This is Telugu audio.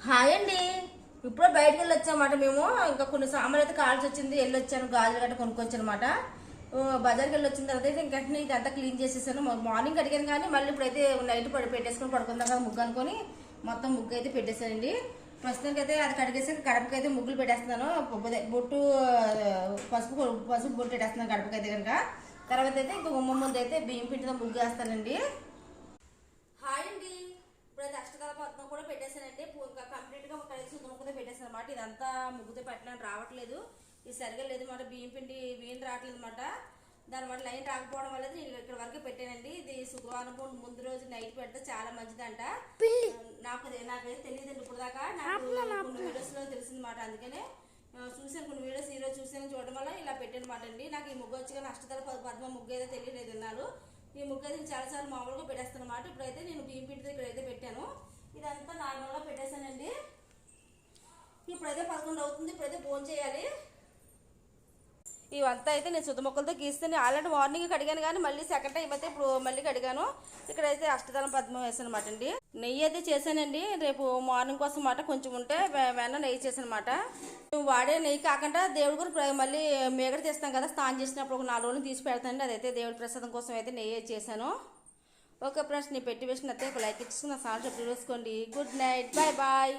హాయ్ అండి. ఇప్పుడు బయటకు వెళ్ళి వచ్చామన్నమాట. మేము ఇంకా కొన్ని సామాన్లు అయితే కాల్చి వచ్చింది, వెళ్ళి వచ్చాను, గాజులు గట్ట కొనుక్కొచ్చాను అనమాట. బజార్కి వెళ్ళి వచ్చిన తర్వాత అయితే ఇంకా ఇదంతా క్లీన్ చేసేసాను. మార్నింగ్ అడిగాను కానీ మళ్ళీ ఇప్పుడైతే నైట్ పెట్టేసుకొని పడుకుందాం కదా ముగ్గు అనుకొని మొత్తం ముగ్గు అయితే పెట్టేశానండి. ప్రస్తుతానికి అయితే అది కడిగేసి గడపకి అయితే ముగ్గులు పెట్టేస్తున్నాను. బొట్టు పసుపు బొట్టు పెట్టేస్తున్నాను గడపకి అయితే కనుక. తర్వాత అయితే ఇంకా గుమ్మ ముందు అయితే బియ్యం పిండితో ముగ్గు వేస్తానండి. హాయ్ అండి. ఇప్పుడైతే అష్టదళ పద్మం కూడా పెట్టేశానండి. ఇంకా కంప్లీట్ గా కలిసి ముగ్గుతో పెట్టేసాను అనమాట. ఇదంతా ముగ్గుతో పెట్టడానికి రావట్లేదు, ఇది సరిగా లేదు అనమాట. బియ్యం పిండి రావట్లేదు అనమాట. దానివల్ల లైన్ రాకపోవడం వల్ల నేను ఇక్కడ వరకు పెట్టానండి. ఇది శుక్రవారం ముందు రోజు నైట్ పెడితే చాలా మంచిదంట. నాకైతే తెలియదండి ఇప్పుడు దాకా. నాకు కొన్ని వీడియోస్ లో తెలిసిందన్నమాట. అందుకనే చూసాను, కొన్ని వీడియోస్ ఈ రోజు చూసాను, చూడడం వల్ల ఇలా పెట్టానమాట అండి. నాకు ఈ ముగ్గు వచ్చి కానీ అష్టదళ పద్మ ముగ్గు అయితే తెలియలేదు అన్నారు. ఈ ముగ్గు అయితే నేను చాలాసార్లు మామూలుగా పెట్టేస్తాను అనమాట. ఇప్పుడైతే నేను బియ్యం పిండితో ఇక్కడైతే పెట్టాను. ఇదంతా నార్మల్గా పెట్టేశానండి. ఇప్పుడైతే 11 అవుతుంది. ఇప్పుడైతే భోజనం చేయాలి. ఇవంతా అయితే నేను శుద్ధ మొక్కలతో గీస్తాను. ఆల్రెడీ మార్నింగ్ కడిగాను కానీ మళ్ళీ సెకండ్ టైం అయితే ఇప్పుడు మళ్ళీ కడిగాను. ఇక్కడైతే అష్టదళం పద్మం వేసాను అనమాట అండి. నెయ్యి అయితే చేశానండి. రేపు మార్నింగ్ కోసం మాట కొంచెం ఉంటే వెన్న నెయ్యి చేశాను అనమాట. వాడే నెయ్యి కాకుండా దేవుడు కూడా మళ్ళీ మేగడ తీస్తాం కదా, స్నానం చేసినప్పుడు ఒక 4 రోజులు తీసి పెడతానండి. అదైతే దేవుడి ప్రసాదం కోసం అయితే నెయ్యి చేశాను. ఓకే ఫ్రెండ్స్, నీ పెట్టి వేసిన అయితే ఒక లైక్ ఇచ్చి నా ఛానల్ సబ్స్క్రైబ్ చేసుకోండి. Good night, bye bye.